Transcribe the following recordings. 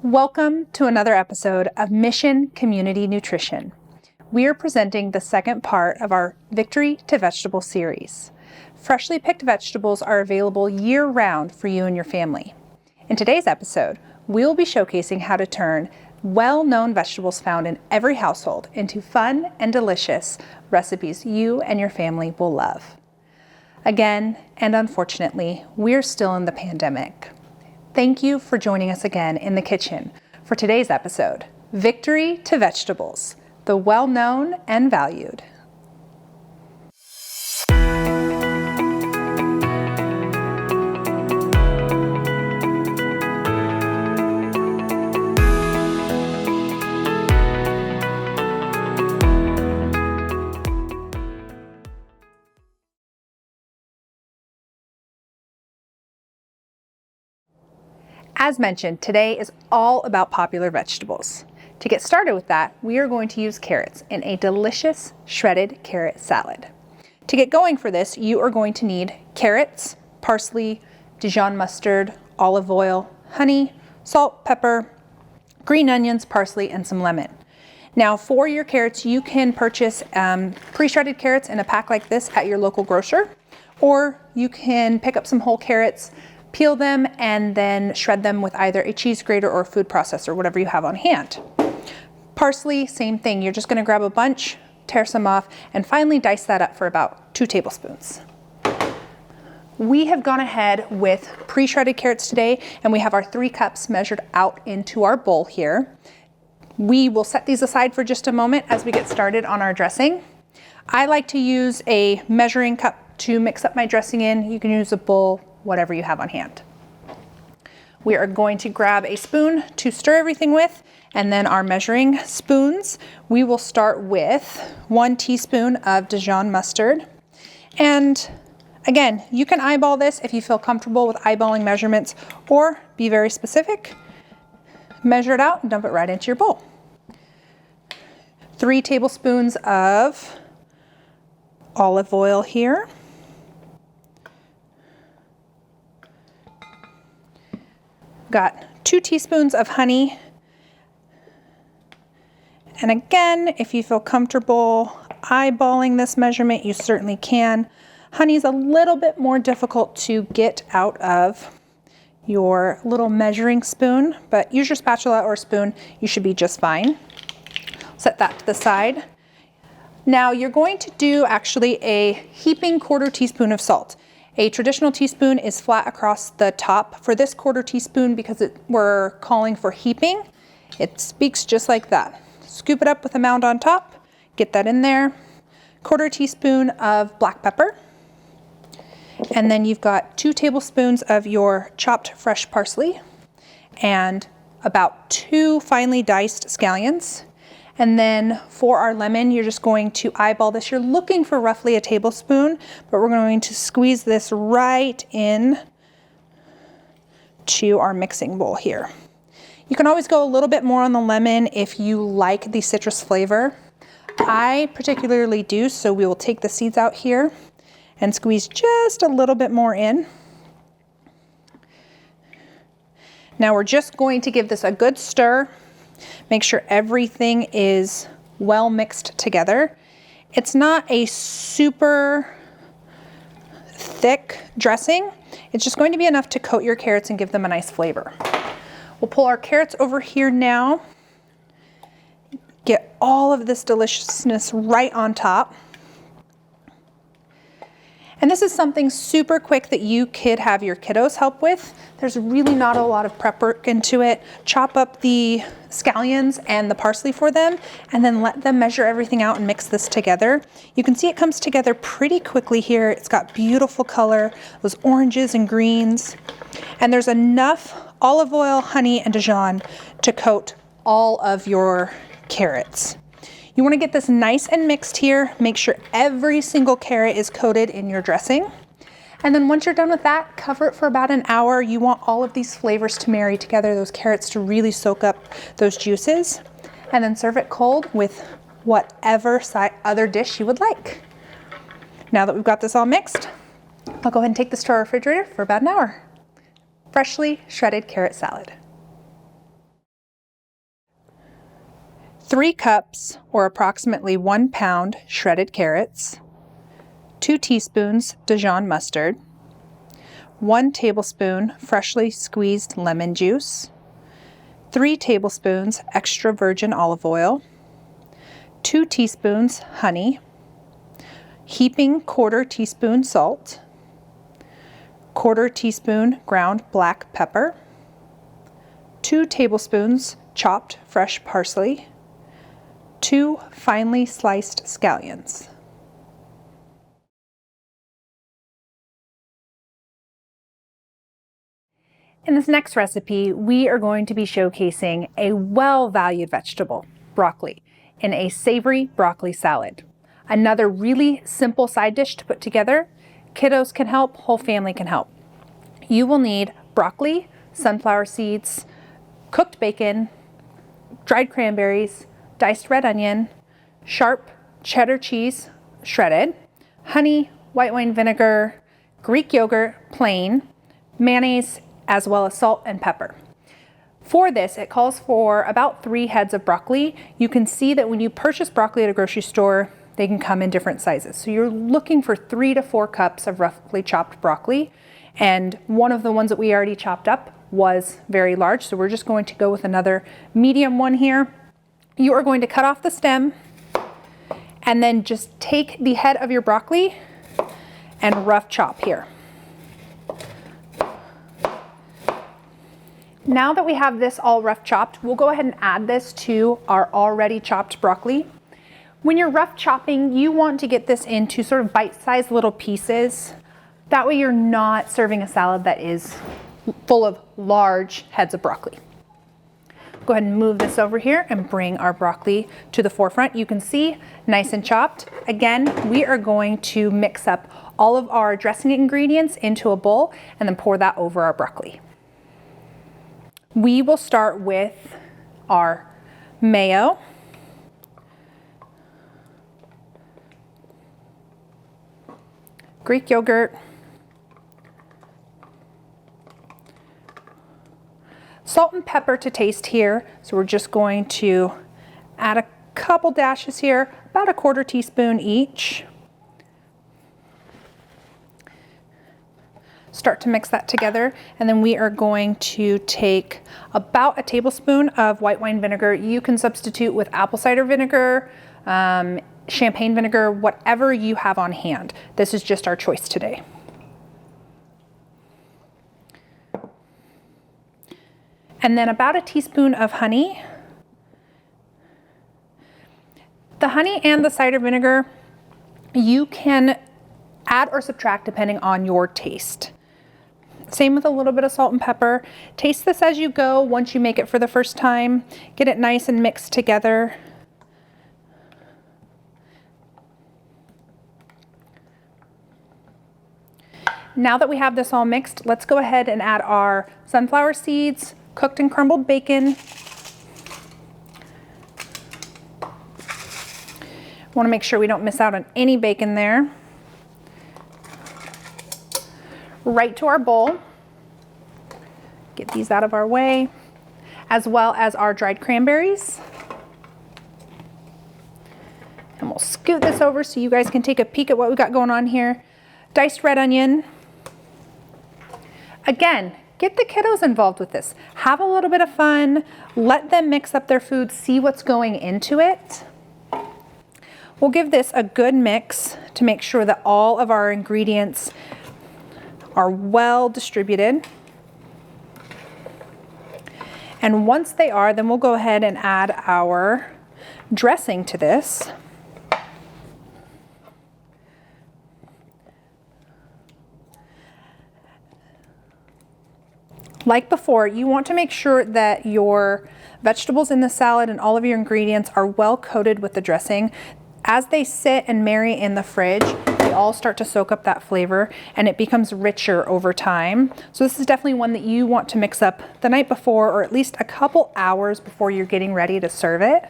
Welcome to another episode of Mission Community Nutrition. We are presenting the second part of our Victory to Vegetable series. Freshly picked vegetables are available year-round for you and your family. In today's episode, we will be showcasing how to turn well-known vegetables found in every household into fun and delicious recipes you and your family will love. Again, and unfortunately, we're still in the pandemic. Thank you for joining us again in the kitchen for today's episode, Victory to Vegetables, the well-known and valued. As mentioned, today is all about popular vegetables. To get started with that, we are going to use carrots in a delicious shredded carrot salad. To get going for this, you are going to need carrots, parsley, Dijon mustard, olive oil, honey, salt, pepper, green onions, parsley, and some lemon. Now for your carrots, you can purchase pre-shredded carrots in a pack like this at your local grocer, or you can pick up some whole carrots, peel them, and then shred them with either a cheese grater or a food processor, whatever you have on hand. Parsley, same thing. You're just going to grab a bunch, tear some off, and finally dice that up for about 2 tablespoons. We have gone ahead with pre-shredded carrots today, and we have our 3 cups measured out into our bowl here. We will set these aside for just a moment as we get started on our dressing. I like to use a measuring cup to mix up my dressing in. You can use a bowl, whatever you have on hand. We are going to grab a spoon to stir everything with, and then our measuring spoons. We will start with 1 teaspoon of Dijon mustard. And again, you can eyeball this if you feel comfortable with eyeballing measurements, or be very specific. Measure it out and dump it right into your bowl. 3 tablespoons of olive oil here. Got 2 teaspoons of honey. And again, if you feel comfortable eyeballing this measurement, you certainly can. Honey is a little bit more difficult to get out of your little measuring spoon, but use your spatula or spoon, you should be just fine. Set that to the side. Now you're going to do actually a heaping 1/4 teaspoon of salt. A traditional teaspoon is flat across the top. For this 1/4 teaspoon, because we're calling for heaping, it speaks just like that. Scoop it up with a mound on top, get that in there. 1/4 teaspoon of black pepper. And then you've got 2 tablespoons of your chopped fresh parsley and about 2 finely diced scallions. And then for our lemon, you're just going to eyeball this. You're looking for roughly a tablespoon, but we're going to squeeze this right in to our mixing bowl here. You can always go a little bit more on the lemon if you like the citrus flavor. I particularly do, so we will take the seeds out here and squeeze just a little bit more in. Now we're just going to give this a good stir. Make sure everything is well mixed together. It's not a super thick dressing. It's just going to be enough to coat your carrots and give them a nice flavor. We'll pull our carrots over here now. Get all of this deliciousness right on top. And this is something super quick that you could have your kiddos help with. There's really not a lot of prep work into it. Chop up the scallions and the parsley for them, and then let them measure everything out and mix this together. You can see it comes together pretty quickly here. It's got beautiful color, those oranges and greens. And there's enough olive oil, honey, and Dijon to coat all of your carrots. You want to get this nice and mixed here. Make sure every single carrot is coated in your dressing. And then once you're done with that, cover it for about an hour. You want all of these flavors to marry together, those carrots to really soak up those juices. And then serve it cold with whatever other dish you would like. Now that we've got this all mixed, I'll go ahead and take this to our refrigerator for about an hour. Freshly shredded carrot salad. 3 cups or approximately 1 pound shredded carrots, 2 teaspoons Dijon mustard, 1 tablespoon freshly squeezed lemon juice, 3 tablespoons extra virgin olive oil, 2 teaspoons honey, heaping 1/4 teaspoon salt, 1/4 teaspoon ground black pepper, 2 tablespoons chopped fresh parsley, 2 finely sliced scallions. In this next recipe, we are going to be showcasing a well-valued vegetable, broccoli, in a savory broccoli salad. Another really simple side dish to put together. Kiddos can help, whole family can help. You will need broccoli, sunflower seeds, cooked bacon, dried cranberries, diced red onion, sharp cheddar cheese, shredded, honey, white wine vinegar, Greek yogurt, plain, mayonnaise, as well as salt and pepper. For this, it calls for about 3 heads of broccoli. You can see that when you purchase broccoli at a grocery store, they can come in different sizes. So you're looking for 3 to 4 cups of roughly chopped broccoli. And one of the ones that we already chopped up was very large, so we're just going to go with another medium one here. You are going to cut off the stem and then just take the head of your broccoli and rough chop here. Now that we have this all rough chopped, we'll go ahead and add this to our already chopped broccoli. When you're rough chopping, you want to get this into sort of bite-sized little pieces. That way you're not serving a salad that is full of large heads of broccoli. Go ahead and move this over here and bring our broccoli to the forefront. You can see, nice and chopped. Again, we are going to mix up all of our dressing ingredients into a bowl and then pour that over our broccoli. We will start with our mayo, Greek yogurt, salt and pepper to taste here. So we're just going to add a couple dashes here, about 1/4 teaspoon each. Start to mix that together, and then we are going to take about 1 tablespoon of white wine vinegar. You can substitute with apple cider vinegar, champagne vinegar, whatever you have on hand. This is just our choice today. And then about 1 teaspoon of honey. The honey and the cider vinegar, you can add or subtract depending on your taste. Same with a little bit of salt and pepper. Taste this as you go once you make it for the first time. Get it nice and mixed together. Now that we have this all mixed, let's go ahead and add our sunflower seeds, cooked and crumbled bacon. Want to make sure we don't miss out on any bacon there. Right to our bowl. Get these out of our way, as well as our dried cranberries. And we'll scoot this over so you guys can take a peek at what we got going on here. Diced red onion. Again, get the kiddos involved with this. Have a little bit of fun. Let them mix up their food, see what's going into it. We'll give this a good mix to make sure that all of our ingredients are well distributed. And once they are, then we'll go ahead and add our dressing to this. Like before, you want to make sure that your vegetables in the salad and all of your ingredients are well coated with the dressing. As they sit and marry in the fridge, they all start to soak up that flavor and it becomes richer over time. So this is definitely one that you want to mix up the night before, or at least a couple hours before you're getting ready to serve it.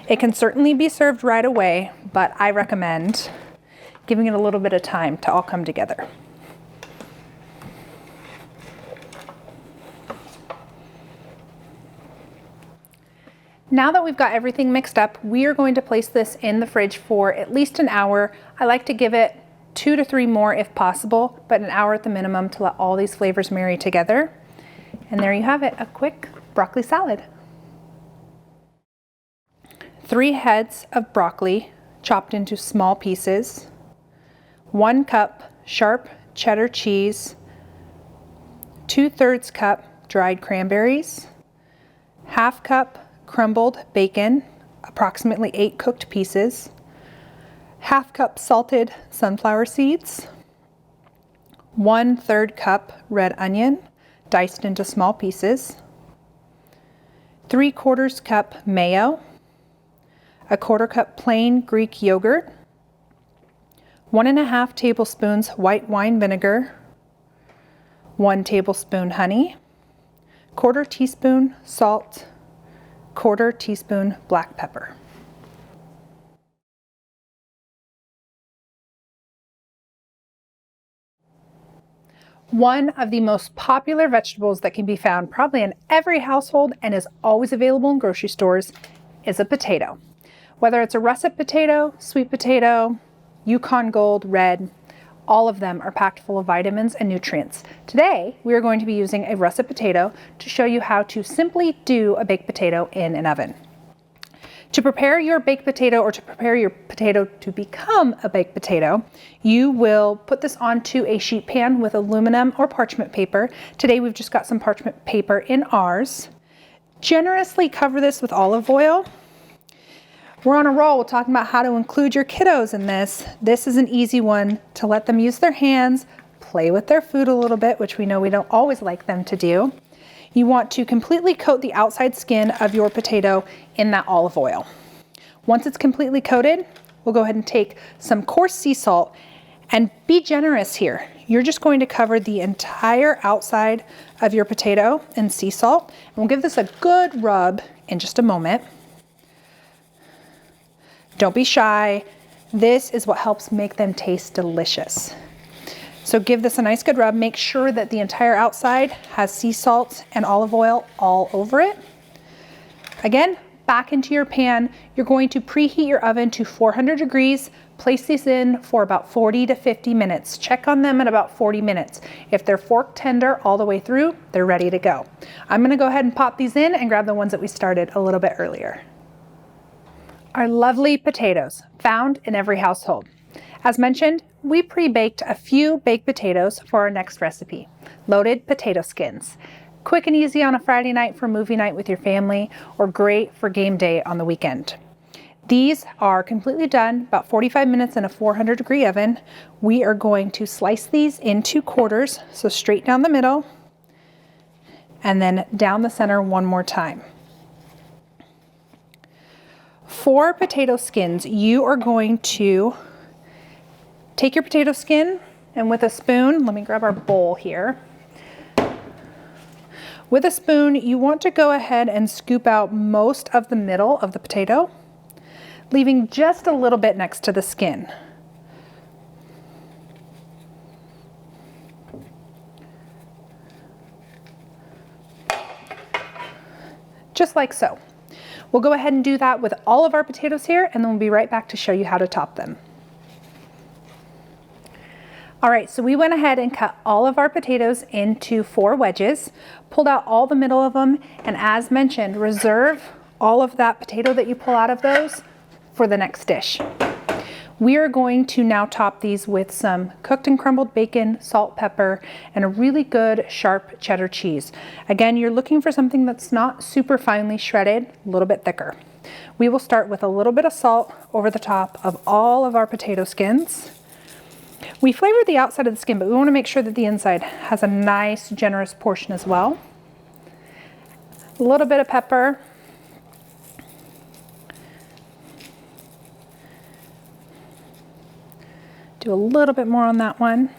It can certainly be served right away, but I recommend giving it a little bit of time to all come together. Now that we've got everything mixed up, we are going to place this in the fridge for at least an hour. I like to give it 2 to 3 more if possible, but an hour at the minimum to let all these flavors marry together. And there you have it, a quick broccoli salad. 3 heads of broccoli chopped into small pieces, 1 cup sharp cheddar cheese, 2/3 cup dried cranberries, 1/2 cup crumbled bacon, approximately 8 cooked pieces, 1/2 cup salted sunflower seeds, 1/3 cup red onion diced into small pieces, 3/4 cup mayo, 1/4 cup plain Greek yogurt, 1½ tablespoons white wine vinegar, 1 tablespoon honey, 1/4 teaspoon salt, 1/4 teaspoon black pepper. One of the most popular vegetables that can be found probably in every household and is always available in grocery stores is a potato. Whether it's a russet potato, sweet potato, Yukon Gold, red, all of them are packed full of vitamins and nutrients. Today, we are going to be using a russet potato to show you how to simply do a baked potato in an oven. To prepare your baked potato, or to prepare your potato to become a baked potato, you will put this onto a sheet pan with aluminum or parchment paper. Today we've just got some parchment paper in ours. Generously cover this with olive oil. We're on a roll. We're talking about how to include your kiddos in this. This is an easy one to let them use their hands, play with their food a little bit, which we know we don't always like them to do. You want to completely coat the outside skin of your potato in that olive oil. Once it's completely coated, we'll go ahead and take some coarse sea salt, and be generous here. You're just going to cover the entire outside of your potato in sea salt, and we'll give this a good rub in just a moment. Don't be shy. This is what helps make them taste delicious. So give this a nice good rub. Make sure that the entire outside has sea salt and olive oil all over it. Again, back into your pan. You're going to preheat your oven to 400 degrees. Place these in for about 40 to 50 minutes. Check on them at about 40 minutes. If they're fork tender all the way through, they're ready to go. I'm gonna go ahead and pop these in and grab the ones that we started a little bit earlier. Our lovely potatoes, found in every household. As mentioned, we pre-baked a few baked potatoes for our next recipe, loaded potato skins. Quick and easy on a Friday night for movie night with your family, or great for game day on the weekend. These are completely done, about 45 minutes in a 400-degree oven. We are going to slice these into quarters, so straight down the middle, and then down the center one more time. For potato skins, you are going to take your potato skin, and with a spoon, let me grab our bowl here. With a spoon, you want to go ahead and scoop out most of the middle of the potato, leaving just a little bit next to the skin. Just like so. We'll go ahead and do that with all of our potatoes here, and then we'll be right back to show you how to top them. All right, so we went ahead and cut all of our potatoes into 4 wedges, pulled out all the middle of them, and as mentioned, reserve all of that potato that you pull out of those for the next dish. We are going to now top these with some cooked and crumbled bacon, salt, pepper, and a really good sharp cheddar cheese. Again, you're looking for something that's not super finely shredded, a little bit thicker. We will start with a little bit of salt over the top of all of our potato skins. We flavored the outside of the skin, but we want to make sure that the inside has a nice, generous portion as well. A little bit of pepper. Do a little bit more on that one.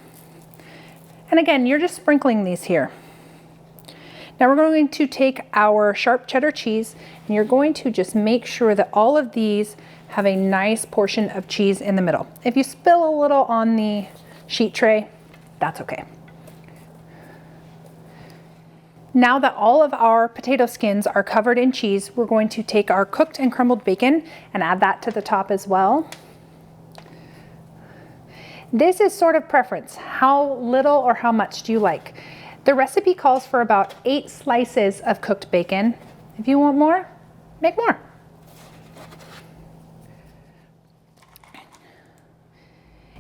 And again, you're just sprinkling these here. Now we're going to take our sharp cheddar cheese, and you're going to just make sure that all of these have a nice portion of cheese in the middle. If you spill a little on the sheet tray, that's okay. Now that all of our potato skins are covered in cheese, we're going to take our cooked and crumbled bacon and add that to the top as well. This is sort of preference. How little or how much do you like? The recipe calls for about 8 slices of cooked bacon. If you want more, make more.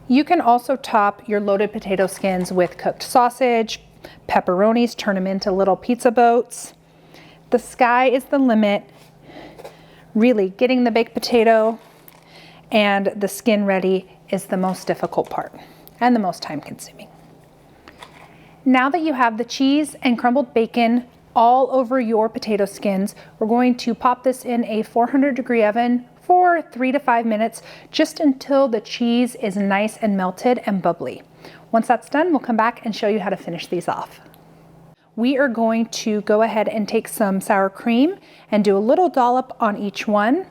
You can also top your loaded potato skins with cooked sausage, pepperonis, turn them into little pizza boats. The sky is the limit. Really, getting the baked potato and the skin ready is the most difficult part and the most time consuming. Now that you have the cheese and crumbled bacon all over your potato skins, we're going to pop this in a 400-degree oven for 3 to 5 minutes, just until the cheese is nice and melted and bubbly. Once that's done, we'll come back and show you how to finish these off. We are going to go ahead and take some sour cream and do a little dollop on each one.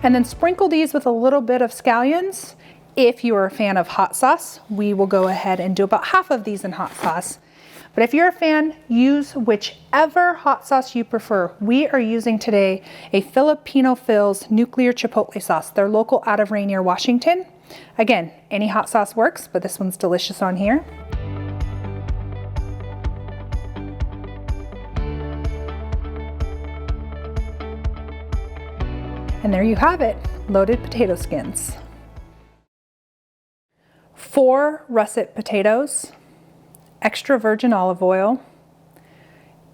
And then sprinkle these with a little bit of scallions. If you are a fan of hot sauce, we will go ahead and do about half of these in hot sauce. But if you're a fan, use whichever hot sauce you prefer. We are using today a Filipino Phil's Nuclear Chipotle sauce. They're local out of Rainier, Washington. Again, any hot sauce works, but this one's delicious on here. And there you have it, loaded potato skins. 4 russet potatoes, extra virgin olive oil,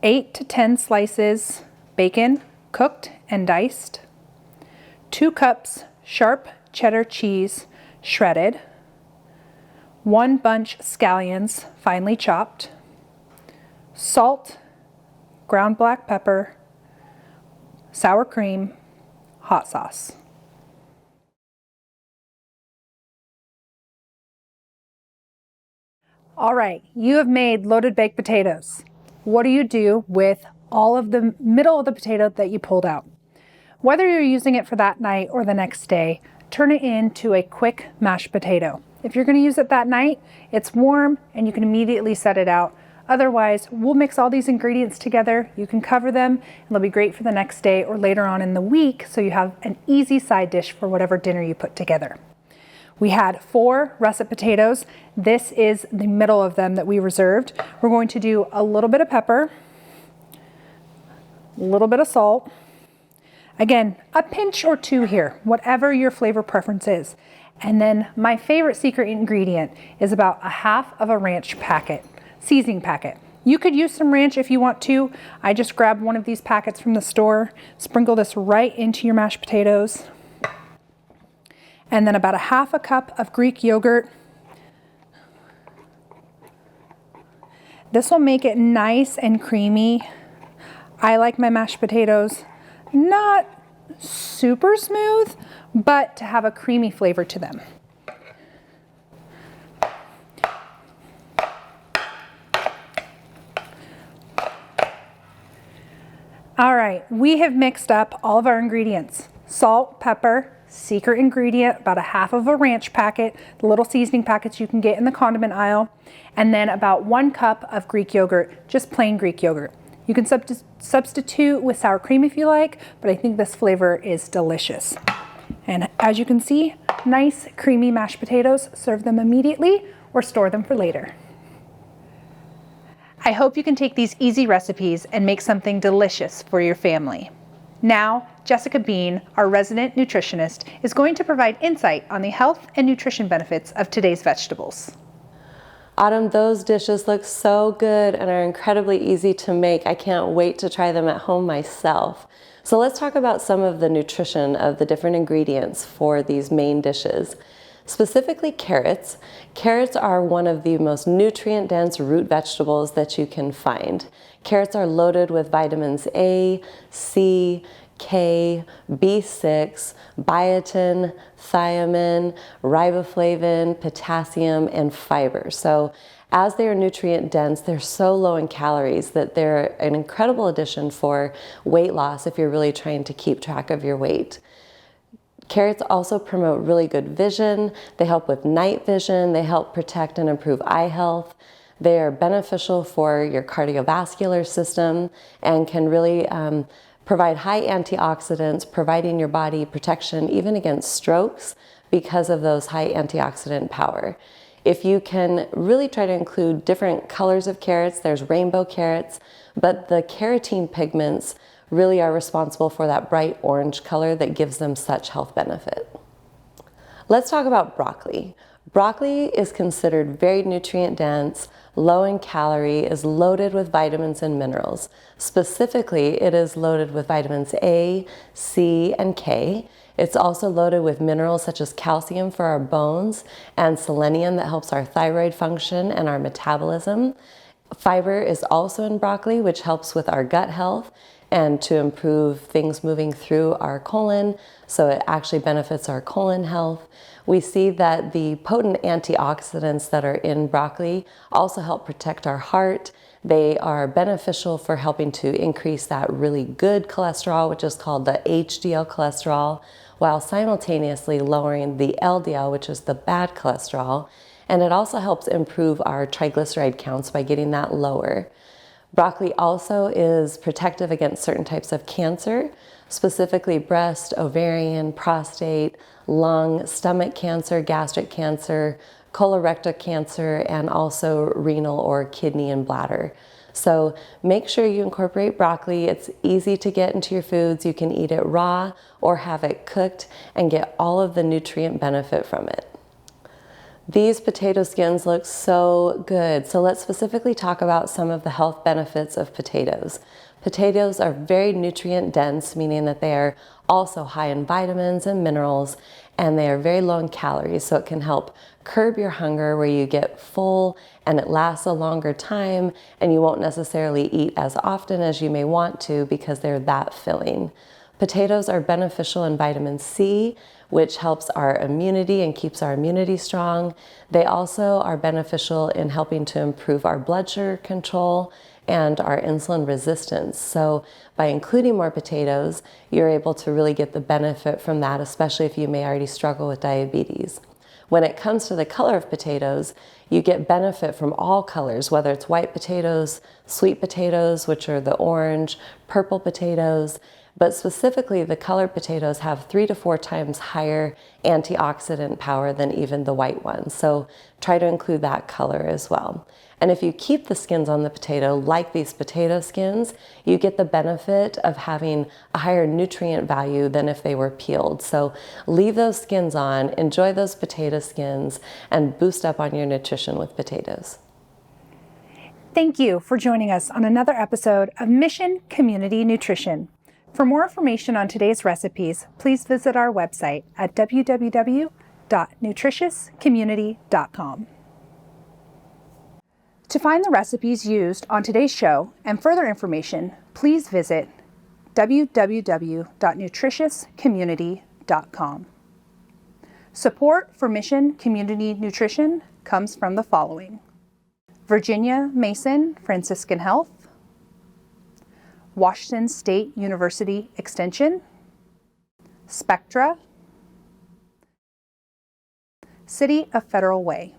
8 to 10 slices bacon, cooked and diced, 2 cups sharp cheddar cheese, shredded, 1 bunch scallions, finely chopped, salt, ground black pepper, sour cream, hot sauce. All right, you have made loaded baked potatoes. What do you do with all of the middle of the potato that you pulled out? Whether you're using it for that night or the next day, turn it into a quick mashed potato. If you're going to use it that night, it's warm and you can immediately set it out. Otherwise, we'll mix all these ingredients together. You can cover them and they'll be great for the next day or later on in the week, so you have an easy side dish for whatever dinner you put together. We had 4 russet potatoes. This is the middle of them that we reserved. We're going to do a little bit of pepper, a little bit of salt. Again, a pinch or 2 here, whatever your flavor preference is. And then my favorite secret ingredient is about a half of a ranch packet. Seasoning packet. You could use some ranch if you want to. I just grabbed one of these packets from the store, sprinkle this right into your mashed potatoes, and then about a half a cup of Greek yogurt. This will make it nice and creamy. I like my mashed potatoes not super smooth, but to have a creamy flavor to them. All right, we have mixed up all of our ingredients. Salt, pepper, secret ingredient, about a half of a ranch packet, the little seasoning packets you can get in the condiment aisle, and then about 1 cup of Greek yogurt, just plain Greek yogurt. You can substitute with sour cream if you like, but I think this flavor is delicious. And as you can see, nice creamy mashed potatoes. Serve them immediately or store them for later. I hope you can take these easy recipes and make something delicious for your family. Now, Jessica Bean, our resident nutritionist, is going to provide insight on the health and nutrition benefits of today's vegetables. Autumn, those dishes look so good and are incredibly easy to make. I can't wait to try them at home myself. So let's talk about some of the nutrition of the different ingredients for these main dishes. Specifically carrots. Carrots are one of the most nutrient-dense root vegetables that you can find. Carrots are loaded with vitamins A, C, K, B6, biotin, thiamine, riboflavin, potassium, and fiber. So as they are nutrient dense, they're so low in calories that they're an incredible addition for weight loss if you're really trying to keep track of your weight. Carrots also promote really good vision. They help with night vision. They help protect and improve eye health. They are beneficial for your cardiovascular system and can really provide high antioxidants, providing your body protection even against strokes because of those high antioxidant power. If you can really try to include different colors of carrots, there's rainbow carrots, but the carotene pigments really are responsible for that bright orange color that gives them such health benefit. Let's talk about broccoli. Broccoli is considered very nutrient dense, low in calorie, is loaded with vitamins and minerals. Specifically, it is loaded with vitamins A, C, and K. It's also loaded with minerals such as calcium for our bones and selenium that helps our thyroid function and our metabolism. Fiber is also in broccoli, which helps with our gut health and to improve things moving through our colon, so it actually benefits our colon health. We see that the potent antioxidants that are in broccoli also help protect our heart. They are beneficial for helping to increase that really good cholesterol, which is called the HDL cholesterol, while simultaneously lowering the LDL, which is the bad cholesterol. And it also helps improve our triglyceride counts by getting that lower. Broccoli also is protective against certain types of cancer, specifically breast, ovarian, prostate, lung, stomach cancer, gastric cancer, colorectal cancer, and also renal or kidney and bladder. So make sure you incorporate broccoli. It's easy to get into your foods. You can eat it raw or have it cooked and get all of the nutrient benefit from it. These potato skins look so good. So let's specifically talk about some of the health benefits of potatoes. Potatoes are very nutrient dense, meaning that they are also high in vitamins and minerals, and they are very low in calories. So it can help curb your hunger where you get full and it lasts a longer time and you won't necessarily eat as often as you may want to because they're that filling. Potatoes are beneficial in vitamin C, which helps our immunity and keeps our immunity strong. They also are beneficial in helping to improve our blood sugar control and our insulin resistance. So by including more potatoes, you're able to really get the benefit from that, especially if you may already struggle with diabetes. When it comes to the color of potatoes, you get benefit from all colors, whether it's white potatoes, sweet potatoes, which are the orange, purple potatoes, but specifically the colored potatoes have 3 to 4 times higher antioxidant power than even the white ones. So try to include that color as well. And if you keep the skins on the potato, like these potato skins, you get the benefit of having a higher nutrient value than if they were peeled. So leave those skins on, enjoy those potato skins, and boost up on your nutrition with potatoes. Thank you for joining us on another episode of Mission Community Nutrition. For more information on today's recipes, please visit our website at www.nutritiouscommunity.com. To find the recipes used on today's show and further information, please visit www.nutritiouscommunity.com. Support for Mission Community Nutrition comes from the following: Virginia Mason Franciscan Health, Washington State University Extension, Spectra, City of Federal Way.